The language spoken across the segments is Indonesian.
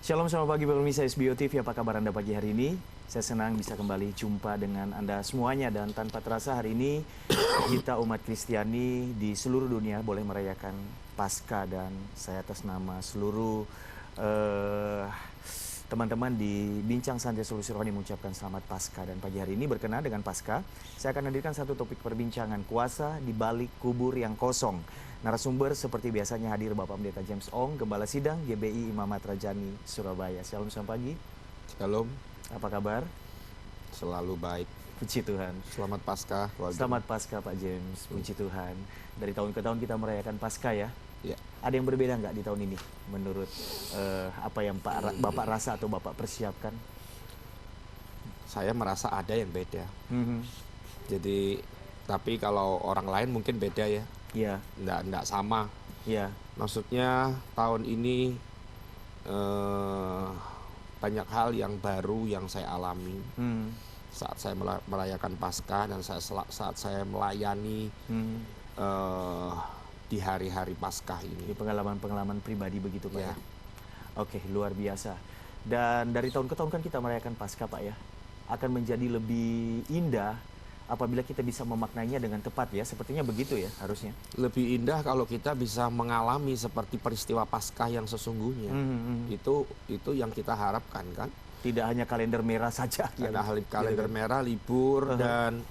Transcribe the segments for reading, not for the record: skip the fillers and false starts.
Shalom selamat pagi pemirsa SBO TV, apa kabar Anda pagi hari ini? Saya senang bisa kembali jumpa dengan Anda semuanya dan tanpa terasa hari ini kita umat Kristiani di seluruh dunia boleh merayakan Paskah dan saya atas nama seluruh teman-teman di Bincang Santai Solusi Rohani mengucapkan selamat Paskah dan pagi hari ini berkenaan dengan Paskah, saya akan hadirkan satu topik perbincangan kuasa di balik kubur yang kosong. Narasumber seperti biasanya hadir Bapak Pendeta James Ong, Gembala Sidang GBI Imamat Rajani, Surabaya. Shalom, selamat pagi. Shalom. Apa kabar? Selalu baik. Puji Tuhan. Selamat Paskah. Selamat Paskah Pak James, puji Tuhan. Dari tahun ke tahun kita merayakan Paskah ya. Ya. Ada yang berbeda nggak di tahun ini menurut apa yang Bapak rasa atau Bapak persiapkan? Saya merasa ada yang beda. Jadi, tapi kalau orang lain mungkin beda ya. Iya. Nggak sama. Iya. Maksudnya tahun ini banyak hal yang baru yang saya alami saat saya merayakan Paskah dan saat saya melayani di hari-hari Paskah ini. Di pengalaman-pengalaman pribadi begitu Pak ya. Ya. Oke, luar biasa. Dan dari tahun ke tahun kan kita merayakan Paskah Pak ya. Akan menjadi lebih indah apabila kita bisa memaknainya dengan tepat ya. Sepertinya begitu ya harusnya. Lebih indah kalau kita bisa mengalami seperti peristiwa Paskah yang sesungguhnya. Itu yang kita harapkan kan. Tidak hanya kalender merah saja. Ada kalender merah, libur, dan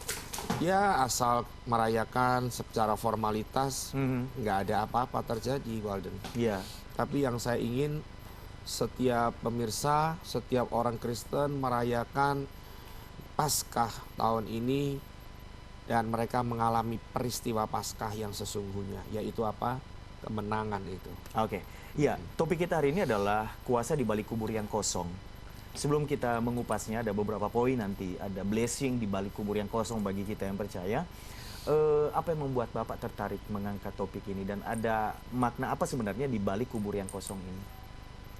ya asal merayakan secara formalitas, nggak ada apa-apa terjadi, Walden. Iya. Tapi yang saya ingin setiap pemirsa, setiap orang Kristen merayakan Paskah tahun ini dan mereka mengalami peristiwa Paskah yang sesungguhnya, yaitu apa? Kemenangan itu. Oke. Iya, topik kita hari ini adalah kuasa di balik kubur yang kosong. Sebelum kita mengupasnya ada beberapa poin nanti, ada blessing di balik kubur yang kosong bagi kita yang percaya. Apa yang membuat Bapak tertarik mengangkat topik ini dan ada makna apa sebenarnya di balik kubur yang kosong ini?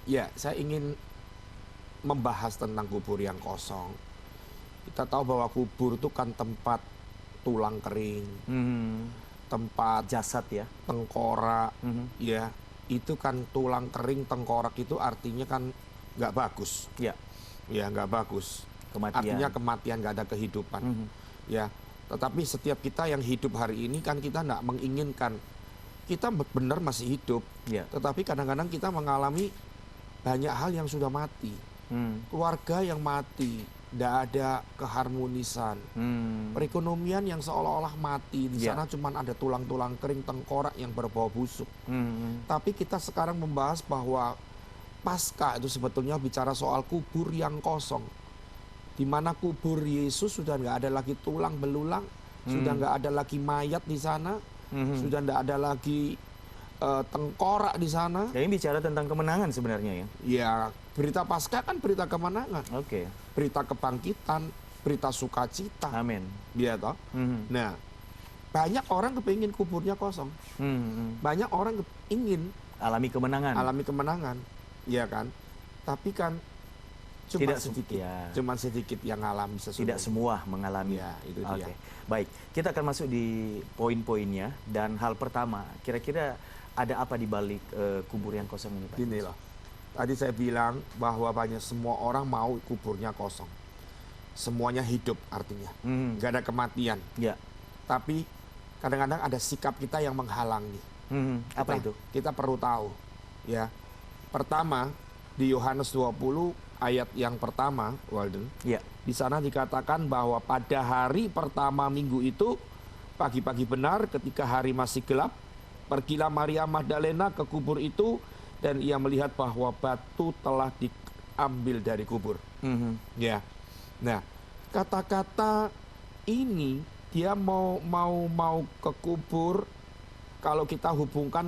Ya, saya ingin membahas tentang kubur yang kosong. Kita tahu bahwa kubur itu kan tempat tulang kering, tempat Jasad ya. tengkorak, ya itu kan tulang kering, tengkorak itu artinya kan nggak bagus. Ya. Ya, nggak bagus. Kematian. Artinya kematian, nggak ada kehidupan. Ya, tetapi setiap kita yang hidup hari ini kan kita nggak menginginkan kita benar masih hidup. Ya. Tetapi kadang-kadang kita mengalami banyak hal yang sudah mati. Keluarga yang mati, nggak ada keharmonisan. Perekonomian yang seolah-olah mati. Di sana cuma ada tulang-tulang kering, tengkorak yang berbau busuk. Tapi kita sekarang membahas bahwa Paskah itu sebetulnya bicara soal kubur yang kosong, di mana kubur Yesus sudah nggak ada lagi tulang belulang, sudah nggak ada lagi mayat di sana, sudah nggak ada lagi tengkorak di sana. Jadi bicara tentang kemenangan sebenarnya ya. Ya, berita Paskah kan berita kemenangan, Oke. berita kebangkitan, berita sukacita. Amin. Ya toh. Nah, banyak orang kepingin kuburnya kosong, banyak orang ingin Alami kemenangan. alami kemenangan. Iya kan, tapi kan cuma sedikit yang alami sesungguhnya. Tidak semua mengalami. Ya, itu dia. Oke. Baik, kita akan masuk di poin-poinnya dan hal pertama, kira-kira ada apa di balik kubur yang kosong ini, Pak? Gini loh, tadi saya bilang bahwa banyak semua orang mau kuburnya kosong, semuanya hidup artinya, nggak ada kematian. Ya. Tapi kadang-kadang ada sikap kita yang menghalangi. Apa itu? Kita perlu tahu, ya. Pertama, di Yohanes 20 ayat yang pertama, Walden, Ya. di sana dikatakan bahwa pada hari pertama minggu itu, pagi-pagi benar ketika hari masih gelap, pergilah Maria Magdalena ke kubur itu dan ia melihat bahwa batu telah diambil dari kubur. Ya. Nah, kata-kata ini dia mau ke kubur. Kalau kita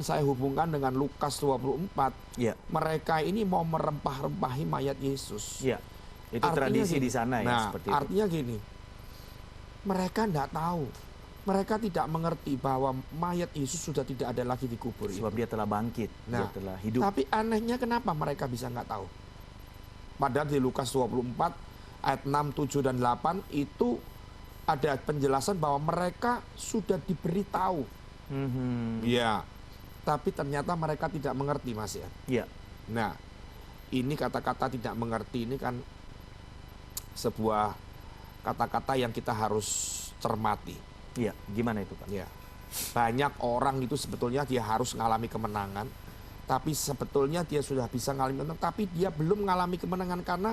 saya hubungkan dengan Lukas 24, Ya. mereka ini mau merempah-rempahi mayat Yesus. Ya. Itu Artinya tradisi gini, di sana ya, nah, seperti itu. artinya gini, mereka tidak tahu, mereka tidak mengerti bahwa mayat Yesus sudah tidak ada lagi di kubur Sebab itu. dia telah bangkit, dia Nah, telah hidup. tapi anehnya kenapa mereka bisa nggak tahu? Padahal di Lukas 24 ayat 6, 7, dan 8 itu ada penjelasan bahwa mereka sudah diberitahu. Ya, tapi ternyata mereka tidak mengerti, Mas ya. Iya. Nah, ini kata-kata tidak mengerti ini kan sebuah kata-kata yang kita harus cermati. Iya, gimana itu Pak? Ya. Banyak orang itu sebetulnya dia harus mengalami kemenangan, tapi sebetulnya dia sudah bisa mengalami kemenangan, tapi dia belum mengalami kemenangan karena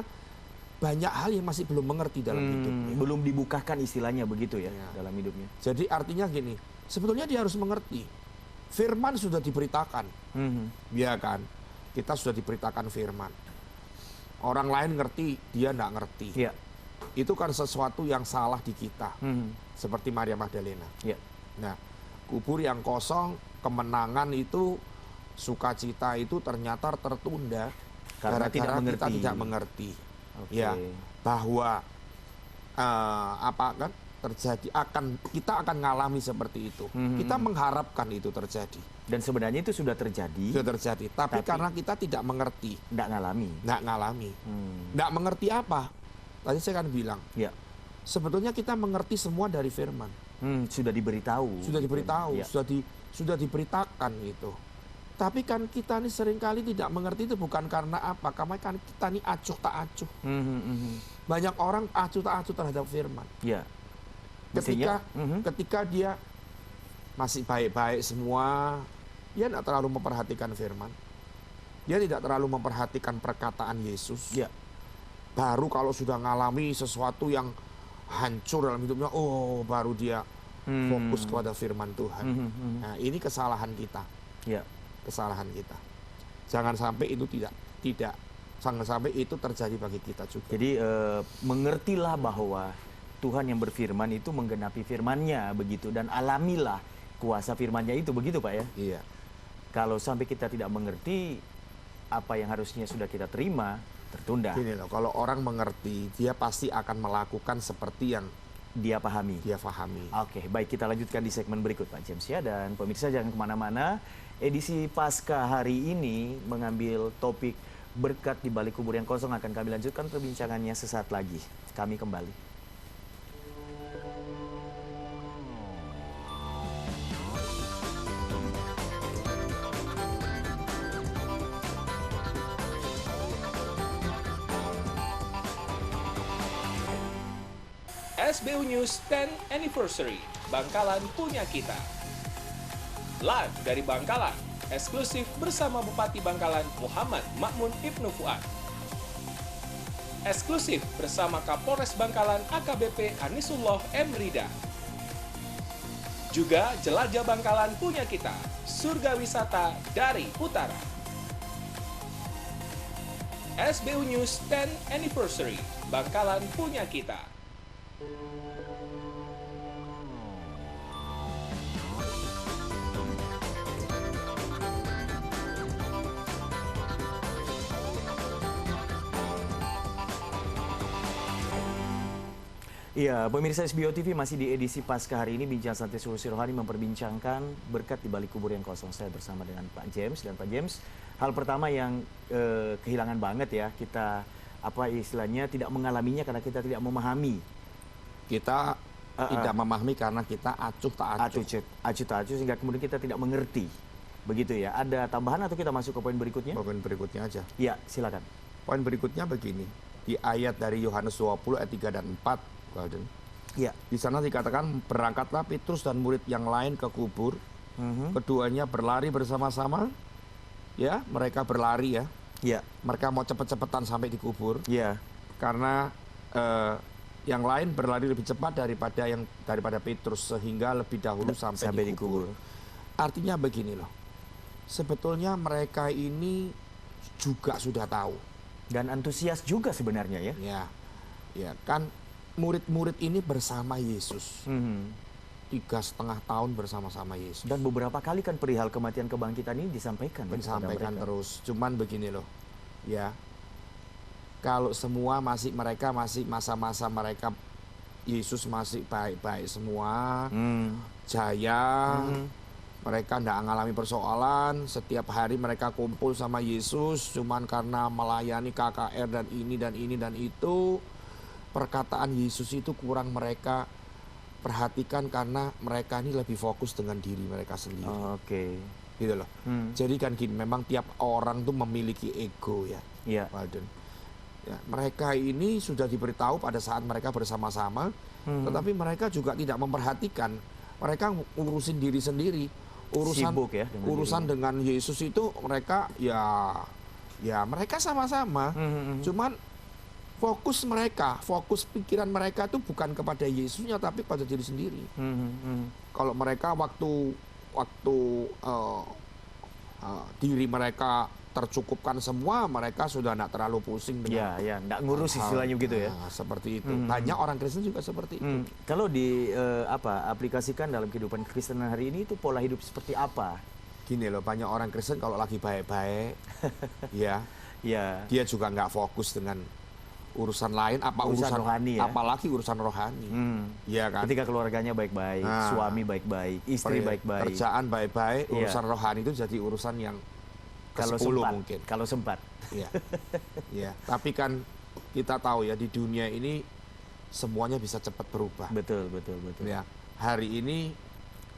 banyak hal yang masih belum mengerti dalam hidupnya. Belum dibukakan istilahnya begitu ya, Ya. dalam hidupnya. Jadi artinya gini, sebetulnya dia harus mengerti. Firman sudah diberitakan, ya kan? Kita sudah diberitakan firman. Orang lain ngerti, dia enggak ngerti. Iya. Itu kan sesuatu yang salah di kita. Seperti Maria Magdalena. Iya. Nah, kubur yang kosong, kemenangan itu, sukacita itu ternyata tertunda Karena gara-gara tidak kita mengerti. tidak mengerti. Oke. Ya, bahwa apa kan terjadi kita akan mengalami seperti itu. Kita mengharapkan itu terjadi. Dan sebenarnya itu sudah terjadi. Sudah terjadi, tapi karena kita tidak mengerti, Nggak ngalami. nggak ngalami. Nggak mengerti apa? Tadi saya kan bilang, Ya. sebetulnya kita mengerti semua dari firman. Sudah diberitahu. Sudah diberitahu, Ya. sudah diberitakan itu. Tapi kan kita ini seringkali tidak mengerti itu bukan karena apa? Karena kan kita ini acuh tak acuh. Banyak orang acuh tak acuh terhadap firman. Ya. Ketika Mestinya, ketika dia masih baik-baik semua, dia tidak terlalu memperhatikan firman. Dia tidak terlalu memperhatikan perkataan Yesus. Ya. Baru kalau sudah ngalami sesuatu yang hancur dalam hidupnya, oh baru dia fokus kepada firman Tuhan. Nah, ini kesalahan kita. Ya. Kesalahan kita. Jangan sampai itu tidak jangan sampai itu terjadi bagi kita juga. Jadi mengertilah bahwa Tuhan yang berfirman itu menggenapi firman-Nya begitu, dan alamilah kuasa firman-Nya itu begitu Pak ya. Iya. Kalau sampai kita tidak mengerti apa yang harusnya sudah kita terima, tertunda. Gini loh, kalau orang mengerti, dia pasti akan melakukan seperti yang Dia pahami. dia pahami. Oke, baik, kita lanjutkan di segmen berikut Pak James ya. Dan pemirsa jangan kemana-mana. Edisi Pasca hari ini mengambil topik berkat di balik kubur yang kosong. Akan kami lanjutkan perbincangannya sesaat lagi. Kami kembali. SBU News 10 Anniversary, Bangkalan punya kita. Live dari Bangkalan, eksklusif bersama Bupati Bangkalan Muhammad Makmun Ibnu Fuad. Eksklusif bersama Kapolres Bangkalan AKBP Anisullah M. Rida. Juga jelajah Bangkalan punya kita, surga wisata dari utara. SBU News 10 Anniversary, Bangkalan punya kita. Iya, pemirsa SBO TV masih di edisi Pasca hari ini. Bincang Santai Solusi Rohani memperbincangkan berkat di balik kubur yang kosong. Saya bersama dengan Pak James. Dan Pak James, hal pertama yang kehilangan banget ya, kita apa istilahnya tidak mengalaminya karena kita tidak memahami. Kita tidak memahami karena kita acuh tak acuh. Acuh tak acuh sehingga kemudian kita tidak mengerti. Begitu ya. Ada tambahan atau kita masuk ke poin berikutnya? Poin berikutnya aja. Ya, silakan. Poin berikutnya begini. Di ayat dari Yohanes 20 ayat 3 dan 4, Walden. Ya. Di sana dikatakan, berangkatlah Petrus dan murid yang lain ke kubur. Keduanya berlari bersama-sama. Ya, mereka berlari ya. Ya. Mereka mau cepet-cepetan sampai di kubur. Ya. Karena yang lain berlari lebih cepat daripada Petrus sehingga lebih dahulu sampai di kubur. Artinya begini loh. Sebetulnya mereka ini juga sudah tahu dan antusias juga sebenarnya ya. Ya kan murid-murid ini bersama Yesus. 3,5 tahun bersama-sama Yesus. Dan beberapa kali kan perihal kematian kebangkitan ini disampaikan. Disampaikan terus. Cuman begini loh. Ya. Kalau semua mereka masih masa-masa mereka Yesus masih baik-baik semua. Jaya. Mereka tidak mengalami persoalan. Setiap hari mereka kumpul sama Yesus. Cuman karena melayani KKR dan ini dan ini dan itu. Perkataan Yesus itu kurang mereka perhatikan karena mereka ini lebih fokus dengan diri mereka sendiri. Oke. gitu loh. Jadi kan gini, memang tiap orang tuh memiliki ego ya, Iya. Walden. Ya, mereka ini sudah diberitahu pada saat mereka bersama-sama, tetapi mereka juga tidak memperhatikan. Mereka ngurusin diri sendiri, Sibuk ya dengan urusan dengan Yesus itu mereka ya mereka sama-sama, cuman fokus pikiran mereka itu bukan kepada Yesusnya tapi pada diri sendiri. Kalau mereka waktu diri mereka tercukupkan semua, mereka sudah tidak terlalu pusing dengan enggak ngurus istilahnya gitu ya. seperti itu. Banyak orang Kristen juga seperti itu. Kalau aplikasikan dalam kehidupan Kristenan hari ini itu pola hidup seperti apa? Gini loh, banyak orang Kristen kalau lagi baik-baik, ya, dia juga nggak fokus dengan urusan lain, Urusan rohani ya? apalagi urusan rohani, ya kan? Ketika keluarganya baik-baik, suami baik-baik, istri baik-baik, kerjaan baik-baik, urusan rohani itu jadi urusan yang kalau ke-10 sempat, mungkin. Kalau sempat. Ya. Ya, tapi kan kita tahu ya di dunia ini semuanya bisa cepat berubah. Betul. Ya, hari ini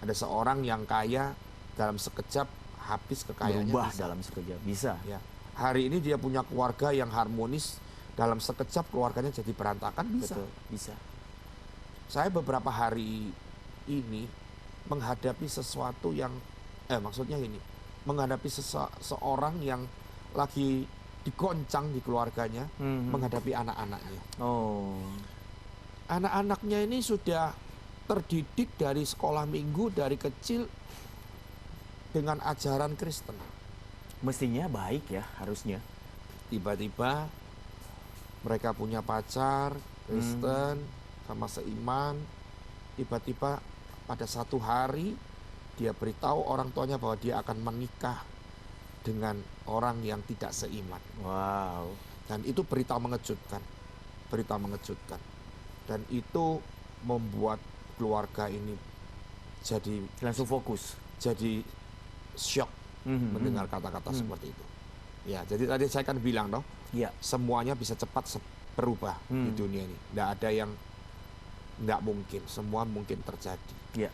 ada seorang yang kaya dalam sekejap habis kekayaannya Berubah bisa. dalam sekejap, bisa. Ya. Hari ini dia punya keluarga yang harmonis, dalam sekejap keluarganya jadi berantakan, bisa. Betul, bisa. Saya beberapa hari ini menghadapi sesuatu yang maksudnya ini, menghadapi seorang yang lagi digoncang di keluarganya, menghadapi anak-anaknya. Oh. Anak-anaknya ini sudah terdidik dari sekolah minggu dari kecil dengan ajaran Kristen. Mestinya baik ya, harusnya. Tiba-tiba mereka punya pacar Kristen sama seiman. Tiba-tiba pada satu hari dia beritahu orang tuanya bahwa dia akan menikah dengan orang yang tidak seiman. Wow. Dan itu berita mengejutkan. Dan itu membuat keluarga ini jadi Langsung fokus. shock mendengar kata-kata seperti itu. Ya, jadi tadi saya kan bilang dong, Iya. semuanya bisa cepat berubah di dunia ini. Tidak ada yang tidak mungkin, semua mungkin terjadi. Iya.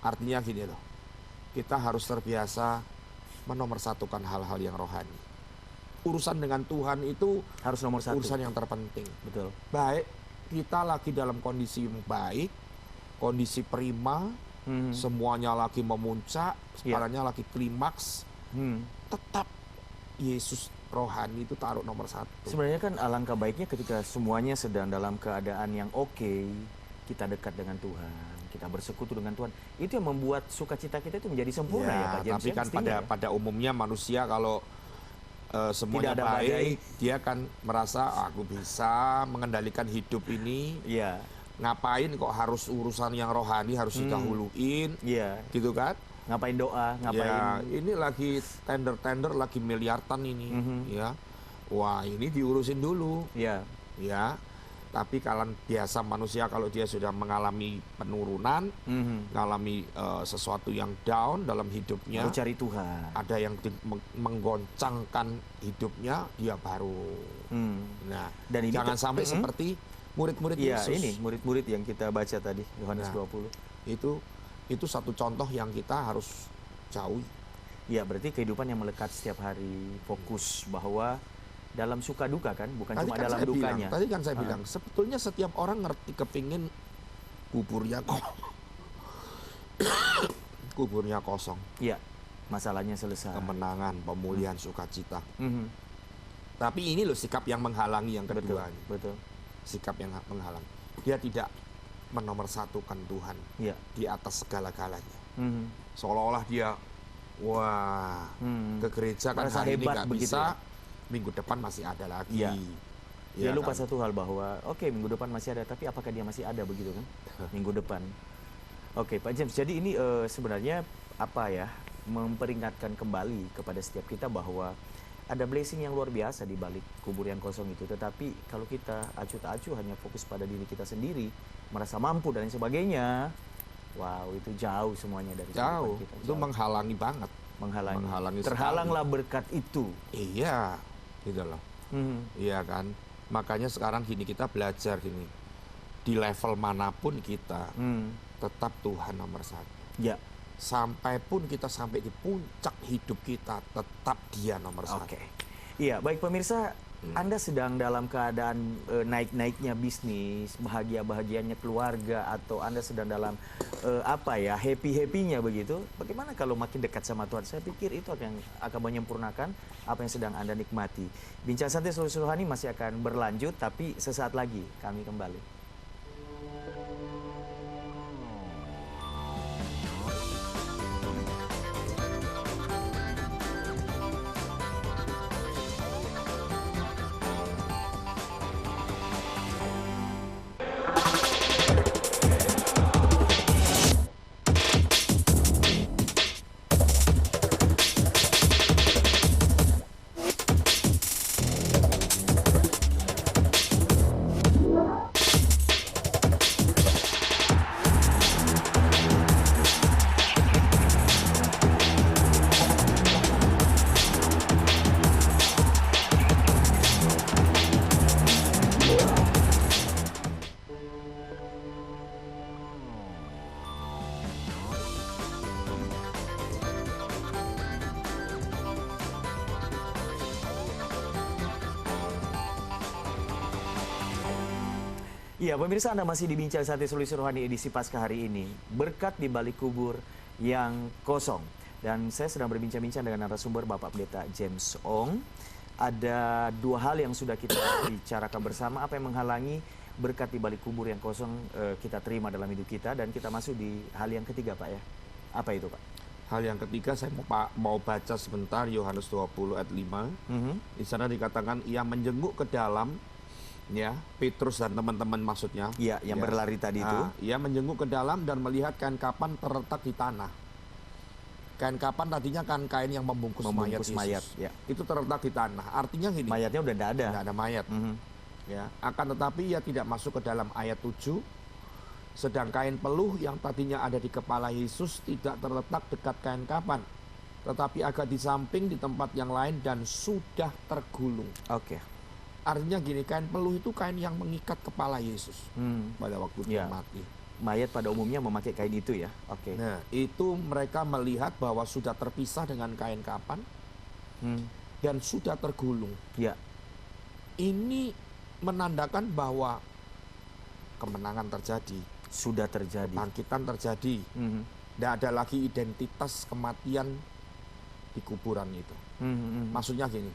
Artinya gini loh, kita harus terbiasa menomorsatukan hal-hal yang rohani. Urusan dengan Tuhan itu Harus nomor satu. urusan yang terpenting. Betul. Baik, kita lagi dalam kondisi yang baik, kondisi prima, semuanya lagi memuncak, sekarangnya lagi klimaks, tetap Yesus rohani itu taruh nomor satu. Sebenarnya kan alangkah baiknya ketika semuanya sedang dalam keadaan yang oke, kita dekat dengan Tuhan, kita bersekutu dengan Tuhan. Itu yang membuat sukacita kita itu menjadi sempurna ya, Pak James. Tapi ya, kan mestinya ya. pada umumnya manusia kalau semuanya Tidak ada baik, dia kan merasa aku bisa mengendalikan hidup ini. Iya. Ngapain kok harus urusan yang rohani harus didahuluin, Iya. gitu kan? Ngapain doa, ngapain Ya, ini lagi tender lagi miliaran ini, ya. Wah, ini diurusin dulu, Iya. ya. Tapi kalau biasa manusia kalau dia sudah mengalami penurunan, mengalami sesuatu yang down dalam hidupnya, Baru cari Tuhan. ada yang menggoncangkan hidupnya, dia baru. Nah, Dan ini jangan sampai seperti murid-murid Iya, Yesus. ini murid-murid yang kita baca tadi, Yohanes Nah. 20. Itu satu contoh yang kita harus jauhi. Ya, berarti kehidupan yang melekat setiap hari, fokus bahwa dalam suka duka kan, bukan cuma dalam dukanya. Tadi kan saya bilang, sebetulnya setiap orang ngerti kepingin kuburnya kosong, Iya, masalahnya selesai. kemenangan, pemulihan, sukacita. Mhm. Tapi ini loh sikap yang menghalangi yang Betul, kedua. betul. Sikap yang menghalangi. Dia tidak menomorsatukan Tuhan Iya. di atas segala-galanya. Mhm. Seolah-olah dia, wah, ke gereja kan Merasa hari ini hebat nggak begitu bisa, ya? minggu depan masih ada lagi. Iya. Ya Dia lupa kan? satu hal bahwa oke, minggu depan masih ada, tapi apakah dia masih ada begitu kan? Minggu depan. Oke, Pak James. Jadi ini sebenarnya apa ya? Memperingatkan kembali kepada setiap kita bahwa ada blessing yang luar biasa di balik kubur yang kosong itu. Tetapi kalau kita acuh tak acuh hanya fokus pada diri kita sendiri, merasa mampu dan sebagainya, wow, itu jauh semuanya dari Jauh, kehidupan kita. itu menghalangi banget. menghalangi. sekali. Terhalanglah berkat itu. Iya, gitu loh. Iya kan. Makanya sekarang gini, kita belajar gini, di level manapun kita tetap Tuhan nomor satu. Ya, sampai pun kita sampai di puncak hidup kita, tetap Dia nomor satu. Oke. Iya, baik pemirsa, Anda sedang dalam keadaan naik-naiknya bisnis, bahagia-bahagianya keluarga, atau Anda sedang dalam happy-happynya begitu. Bagaimana kalau makin dekat sama Tuhan? Saya pikir itu akan menyempurnakan apa yang sedang Anda nikmati. Bincang Santai Solusi Rohani masih akan berlanjut, tapi sesaat lagi kami kembali. Iya, pemirsa, Anda masih di Bincang Santai Solusi Rohani edisi Paskah hari ini. Berkat di balik kubur yang kosong. Dan saya sedang berbincang-bincang dengan narasumber Bapak Pendeta James Ong. Ada dua hal yang sudah kita bicarakan bersama, apa yang menghalangi berkat di balik kubur yang kosong kita terima dalam hidup kita. Dan kita masuk di hal yang ketiga, Pak ya. Apa itu, Pak? Hal yang ketiga saya mau baca sebentar Yohanes 20 ayat 5. Di sana dikatakan ia menjenguk ke dalam, ya, Petrus dan teman-teman maksudnya. Iya, yang berlari tadi itu. Ia menjenguk ke dalam dan melihat kain kapan terletak di tanah. Kain kapan tadinya kan kain yang membungkus mayat Yesus. Ya. Itu terletak di tanah. Artinya gini. Mayatnya udah tidak ada. Tidak ada mayat. Ya, akan tetapi ia tidak masuk ke dalam ayat 7. Sedang kain peluh yang tadinya ada di kepala Yesus tidak terletak dekat kain kapan, tetapi agak di samping di tempat yang lain dan sudah tergulung. Oke. Artinya gini, kain peluh itu kain yang mengikat kepala Yesus pada waktu dia mati. Mayat pada umumnya memakai kain itu ya. Oke. Nah, itu mereka melihat bahwa sudah terpisah dengan kain kapan dan sudah tergulung. Ya. Ini menandakan bahwa kemenangan terjadi. Sudah terjadi. Bangkitan terjadi. Tidak ada lagi identitas kematian di kuburan itu. Maksudnya gini,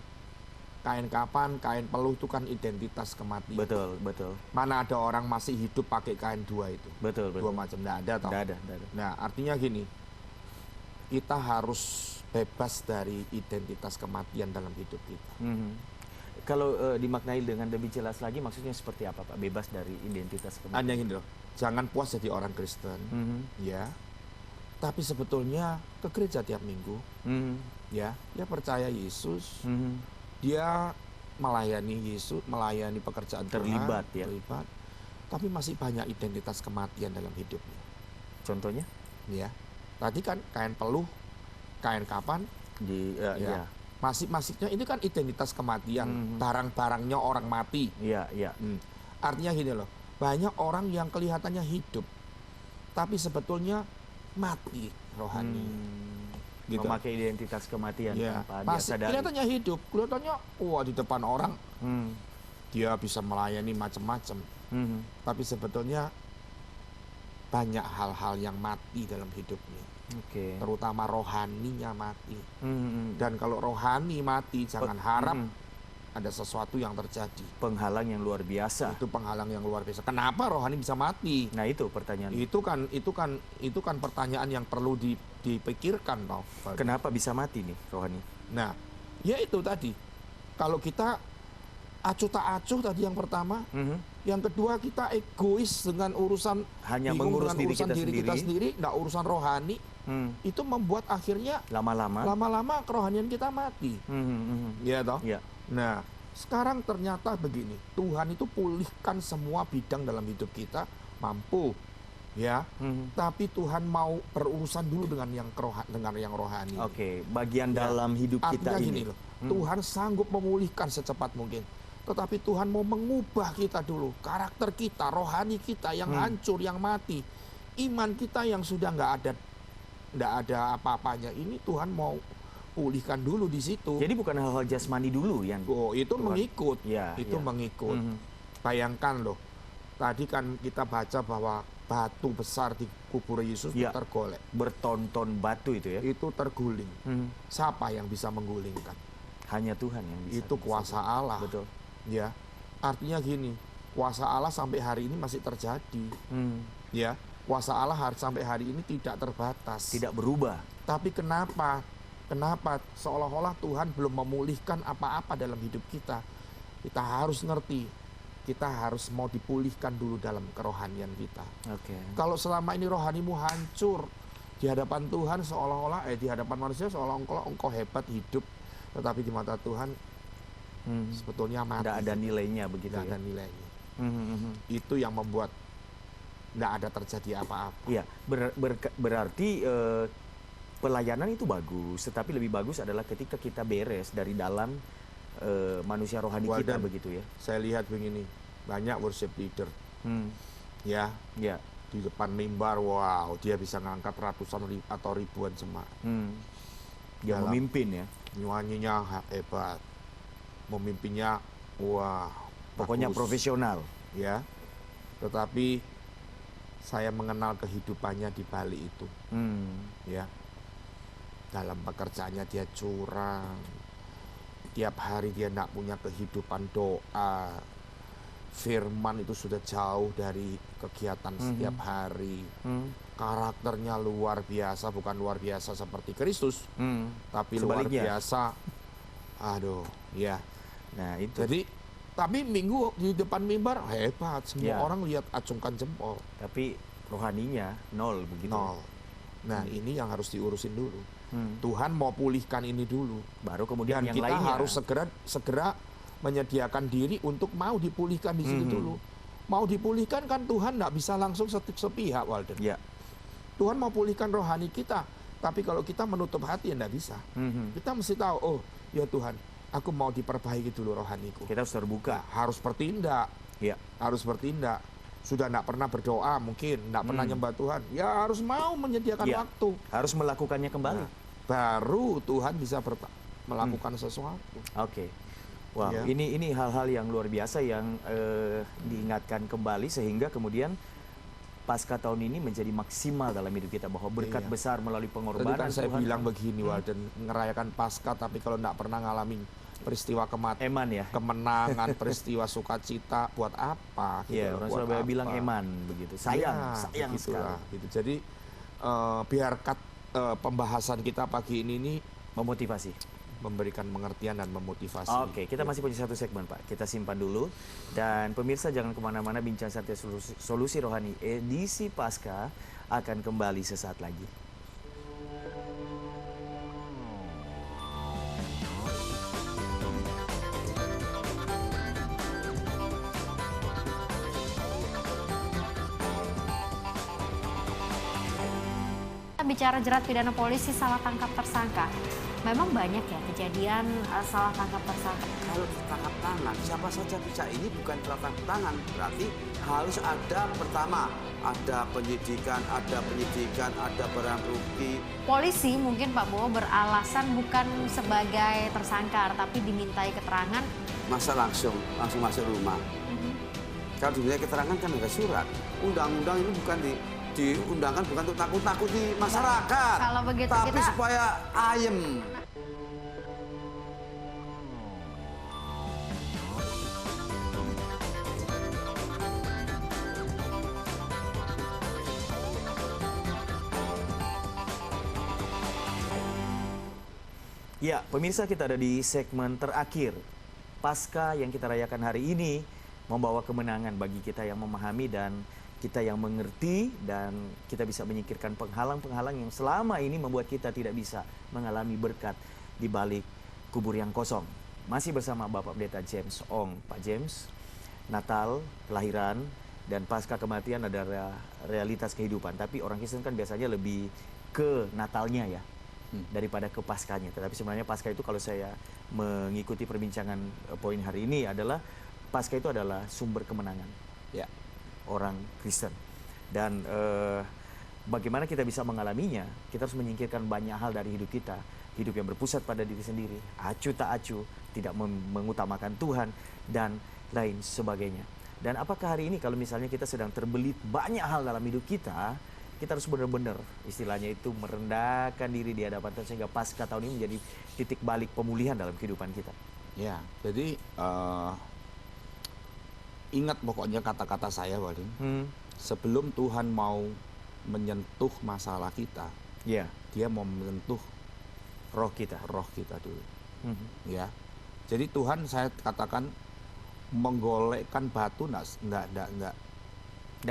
kain kapan, kain peluh itu kan identitas kematian. Betul, betul. Mana ada orang masih hidup pakai kain dua itu? Betul, betul. Dua macam, tidak ada toh. Tidak ada. Nah, artinya gini, kita harus bebas dari identitas kematian dalam hidup kita. Kalau dimaknai dengan lebih jelas lagi, maksudnya seperti apa, Pak? Bebas dari identitas kematian. Hanya gini loh, jangan puas jadi orang Kristen, ya. Tapi sebetulnya ke gereja tiap minggu, ya, dia percaya Yesus, dia melayani Yesus, melayani pekerjaan terlibat, Tuhan, terlibat, tapi masih banyak identitas kematian dalam hidupnya. Contohnya? Ya, tadi kan kain peluh, kain kapan, ya. Masing-masingnya ini kan identitas kematian, barang-barangnya orang mati. Iya. Artinya gini loh, banyak orang yang kelihatannya hidup, tapi sebetulnya mati rohani. Gitu. Memakai identitas kematian tanpa dia sadari. Kelihatannya hidup, kelihatannya di depan orang dia bisa melayani macam-macam. Tapi sebetulnya banyak hal-hal yang mati dalam hidupnya. Terutama rohaninya mati. Dan kalau rohani mati, jangan harap ada sesuatu yang terjadi. Penghalang yang luar biasa. Itu penghalang yang luar biasa. Kenapa rohani bisa mati? Nah, itu pertanyaan. Itu kan pertanyaan yang perlu dipikirkan, toh. Kenapa bisa mati nih rohani? Nah, ya itu tadi. Kalau kita acuh tak acuh tadi yang pertama, yang kedua kita egois dengan urusan hanya mengurus diri kita sendiri, nggak urusan rohani, itu membuat akhirnya lama-lama kerohanian kita mati. Ya toh. Ya. Nah, sekarang ternyata begini, Tuhan itu pulihkan semua bidang dalam hidup kita, mampu, ya. Tapi Tuhan mau berurusan dulu dengan yang rohani. Bagian dalam hidup kita ini. Gini loh, Tuhan sanggup memulihkan secepat mungkin. Tetapi Tuhan mau mengubah kita dulu, karakter kita, rohani kita yang hancur, yang mati, iman kita yang sudah nggak nggak ada apa-apanya. Ini Tuhan mau pulihkan dulu di situ. Jadi bukan hal-hal jasmani dulu yang Oh, itu Tuhan. mengikut, Ya, itu ya. mengikut. Bayangkan loh, tadi kan kita baca bahwa batu besar di kubur Yesus Ya. itu tergolek, bertonton batu itu ya. itu terguling. Siapa yang bisa menggulingkan? Hanya Tuhan yang bisa. Itu kuasa Allah. Betul. Ya, artinya gini, kuasa Allah sampai hari ini masih terjadi. Ya, kuasa Allah sampai hari ini tidak terbatas. Tidak berubah. Tapi kenapa? Kenapa seolah-olah Tuhan belum memulihkan apa-apa dalam hidup kita? Kita harus ngerti, kita harus mau dipulihkan dulu dalam kerohanian kita. Oke. Kalau selama ini rohanimu hancur di hadapan Tuhan seolah-olah, di hadapan manusia seolah-olah engkau hebat hidup, tetapi di mata Tuhan sebetulnya mati. Tidak ada nilainya begitu Tidak ya. ada nilainya. Itu yang membuat tidak ada terjadi apa-apa. Iya, berarti pelayanan itu bagus, tetapi lebih bagus adalah ketika kita beres dari dalam manusia rohani kita Dan begitu ya. saya lihat begini, banyak worship leader, ya, Ya. di depan mimbar, wow, dia bisa ngangkat ratusan atau ribuan jemaat. Dia Dalam- memimpin ya. Nyanyinya hebat, memimpinnya, wah, Pokoknya bagus, profesional. ya. Tetapi saya mengenal kehidupannya di balik itu, ya. Dalam pekerjaannya dia curang, tiap hari dia tidak punya kehidupan doa, firman itu sudah jauh dari kegiatan setiap hari. Karakternya luar biasa, bukan luar biasa seperti Kristus, tapi luar Sebaliknya. biasa. Aduh, ya. Nah, itu. Jadi, tapi minggu di depan mimbar hebat, semua Ya. orang lihat acungkan jempol. Tapi rohaninya nol begitu. Nol. Nah, ini yang harus diurusin dulu. Tuhan mau pulihkan ini dulu. Baru kemudian Dan yang kita lainnya harus segera menyediakan diri untuk mau dipulihkan di situ dulu. Mau dipulihkan kan Tuhan tidak bisa langsung sepihak, Walden. Ya. Tuhan mau pulihkan rohani kita, tapi kalau kita menutup hati ya tidak bisa. Kita mesti tahu, oh ya Tuhan, aku mau diperbaiki dulu rohaniku. Kita harus terbuka. Harus bertindak, Ya. harus bertindak. Sudah tidak pernah berdoa mungkin, tidak pernah nyembah Tuhan, ya harus mau menyediakan Ya. waktu. Harus melakukannya kembali. Nah, baru Tuhan bisa melakukan sesuatu. Oke. Wow, Ya. ini hal-hal yang luar biasa yang diingatkan kembali sehingga kemudian pasca tahun ini menjadi maksimal dalam hidup kita bahwa berkat Iya. besar melalui Tadi pengorbanan kan saya Tuhan. bilang begini, Walden, ngerayakan Paskah tapi kalau tidak pernah ngalamin peristiwa kematian, Eman ya. kemenangan, peristiwa sukacita, buat apa? gitu Iya, loh, orang buat Surabaya apa? bilang eman begitu. Sayang, Ya, sayang begitulah, sekali. gitu. Jadi biarkan pembahasan kita pagi ini Memotivasi. memberikan pengertian dan memotivasi. Oke, kita masih punya satu segmen Pak. Kita simpan dulu. Dan pemirsa jangan kemana-mana, Bincang Santai Solusi Rohani edisi Pasca akan kembali sesaat lagi. Kita bicara jerat pidana polisi salah tangkap tersangka. Memang banyak ya kejadian salah tangkap tersangka. Kalau tertangkap tangan, siapa saja bisa. Ini bukan tangkap tangan, berarti harus ada pertama, ada penyidikan, ada barang bukti. Polisi mungkin Pak Bowo beralasan bukan sebagai tersangka, tapi dimintai keterangan. Masa langsung masuk rumah. Kalau diminta keterangan kan ada surat. Undang-undang ini bukan diundangkan bukan untuk takut-takuti masyarakat. Kalau begitu tapi kita- supaya ayem. Ya, pemirsa, kita ada di segmen terakhir. Pasca yang kita rayakan hari ini membawa kemenangan bagi kita yang memahami dan kita yang mengerti, dan kita bisa menyingkirkan penghalang-penghalang yang selama ini membuat kita tidak bisa mengalami berkat di balik kubur yang kosong. Masih bersama Bapak Pendeta James Ong. Pak James, Natal, kelahiran, dan pasca kematian adalah realitas kehidupan. Tapi orang Kristen kan biasanya lebih ke Natalnya ya, daripada ke Paskanya. Tetapi sebenarnya Pasca itu, kalau saya mengikuti perbincangan poin hari ini, adalah Pasca itu adalah sumber kemenangan Ya. orang Kristen. Dan bagaimana kita bisa mengalaminya? Kita harus menyingkirkan banyak hal dari hidup kita. Hidup yang berpusat pada diri sendiri, acuh tak acuh, tidak mengutamakan Tuhan, dan lain sebagainya. Dan apakah hari ini kalau misalnya kita sedang terbelit banyak hal dalam hidup kita harus benar-benar istilahnya itu merendahkan diri di hadapan Tuhan sehingga pasca tahun ini menjadi titik balik pemulihan dalam kehidupan kita. Ya, jadi ingat pokoknya kata-kata saya, Walin. Sebelum Tuhan mau menyentuh masalah kita, Ya, Dia mau menyentuh roh kita. dulu. Ya, jadi Tuhan, saya katakan, menggolekkan batu Nggak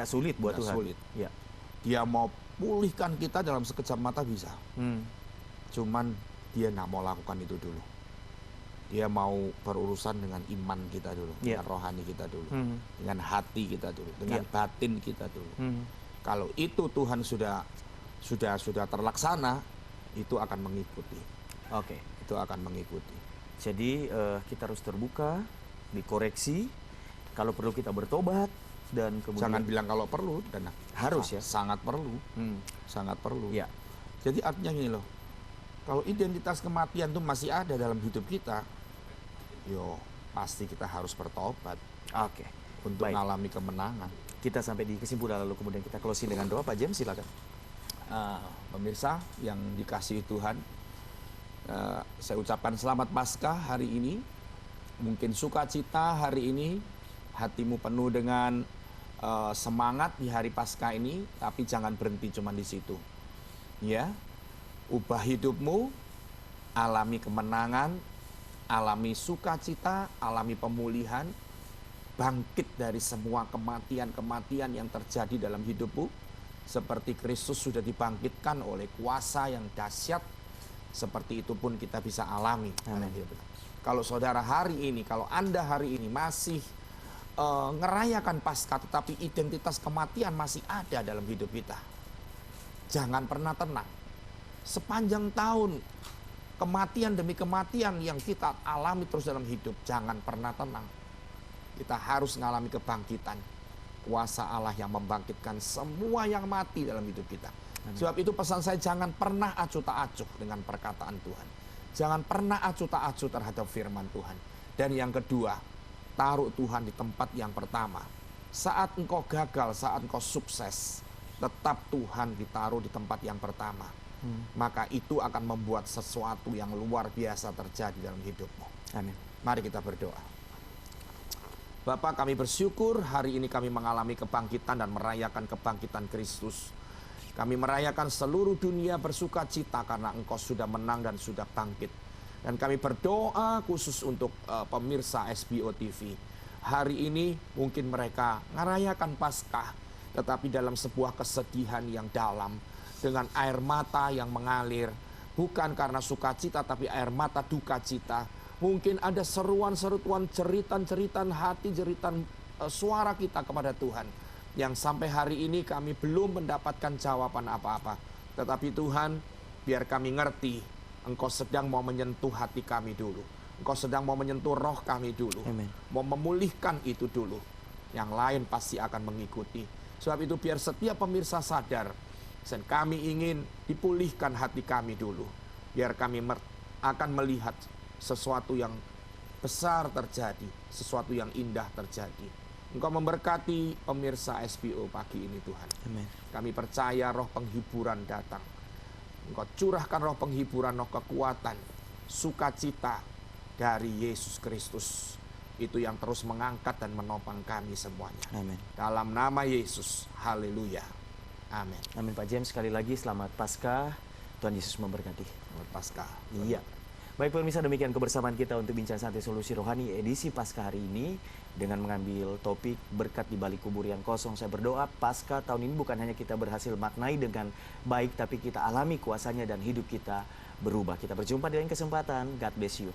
sulit buat nggak Tuhan. sulit. Ya. Dia mau pulihkan kita dalam sekejap mata bisa. Cuman dia nggak mau lakukan itu dulu. Dia mau berurusan dengan iman kita dulu, Ya. dengan rohani kita dulu, dengan hati kita dulu, dengan Ya. batin kita dulu. Kalau itu Tuhan sudah terlaksana, itu akan mengikuti. Oke. Itu akan mengikuti. Jadi kita harus terbuka, dikoreksi, kalau perlu kita bertobat, dan kemudian Jangan bilang kalau perlu, dan Harus ya? sangat perlu, Hmm, sangat perlu. ya, Jadi artinya gini loh, kalau identitas kematian itu masih ada dalam hidup kita, yo pasti kita harus bertobat oke. untuk Baik. mengalami kemenangan. Kita sampai di kesimpulan lalu kemudian kita closing dengan doa. Pak James silakan. Pemirsa yang dikasihi Tuhan, saya ucapkan selamat Paskah hari ini. Mungkin sukacita hari ini, hatimu penuh dengan semangat di hari Paskah ini, tapi jangan berhenti cuma di situ. Ya, ubah hidupmu, alami kemenangan, alami sukacita, alami pemulihan, bangkit dari semua kematian-kematian yang terjadi dalam hidupmu. Seperti Kristus sudah dibangkitkan oleh kuasa yang dahsyat, seperti itu pun kita bisa alami. Amin. Kalau saudara hari ini, kalau Anda hari ini masih ngerayakan Paskah, tetapi identitas kematian masih ada dalam hidup kita, jangan pernah tenang. Sepanjang tahun, kematian demi kematian yang kita alami terus dalam hidup, jangan pernah tenang. Kita harus mengalami kebangkitan. Kuasa Allah yang membangkitkan semua yang mati dalam hidup kita. Sebab itu pesan saya, jangan pernah acuh tak acuh dengan perkataan Tuhan. Jangan pernah acuh tak acuh terhadap firman Tuhan. Dan yang kedua, taruh Tuhan di tempat yang pertama. Saat engkau gagal, saat engkau sukses, tetap Tuhan ditaruh di tempat yang pertama. Maka itu akan membuat sesuatu yang luar biasa terjadi dalam hidupmu. Amin. Mari kita berdoa. Bapak, kami bersyukur hari ini kami mengalami kebangkitan dan merayakan kebangkitan Kristus. Kami merayakan seluruh dunia bersuka cita karena Engkau sudah menang dan sudah bangkit. Dan kami berdoa khusus untuk pemirsa SBO TV. Hari ini mungkin mereka merayakan Paskah, tetapi dalam sebuah kesedihan yang dalam, dengan air mata yang mengalir, bukan karena sukacita tapi air mata duka cita. Mungkin ada seruan-seruan, jeritan-jeritan hati, jeritan suara kita kepada Tuhan, yang sampai hari ini kami belum mendapatkan jawaban apa-apa. Tetapi Tuhan, biar kami ngerti, Engkau sedang mau menyentuh hati kami dulu. Engkau sedang mau menyentuh roh kami dulu. Amin. Mau memulihkan itu dulu. Yang lain pasti akan mengikuti. Sebab itu biar setiap pemirsa sadar, dan kami ingin dipulihkan hati kami dulu. Biar kami akan melihat sesuatu yang besar terjadi, sesuatu yang indah terjadi. Engkau memberkati pemirsa SBO pagi ini Tuhan. Amin. Kami percaya roh penghiburan datang. Engkau curahkan roh penghiburan, roh kekuatan, sukacita dari Yesus Kristus. Itu yang terus mengangkat dan menopang kami semuanya. Amin. Dalam nama Yesus, haleluya. Amin. Amin. Pak James, sekali lagi selamat Paskah. Tuhan Yesus memberkati. Selamat Paskah. Iya. Baik pemirsa, demikian kebersamaan kita untuk Bincang Santai Solusi Rohani edisi Paskah hari ini dengan mengambil topik berkat di balik kubur yang kosong. Saya berdoa Paskah tahun ini bukan hanya kita berhasil maknai dengan baik, tapi kita alami kuasanya dan hidup kita berubah. Kita berjumpa di lain kesempatan. God bless you.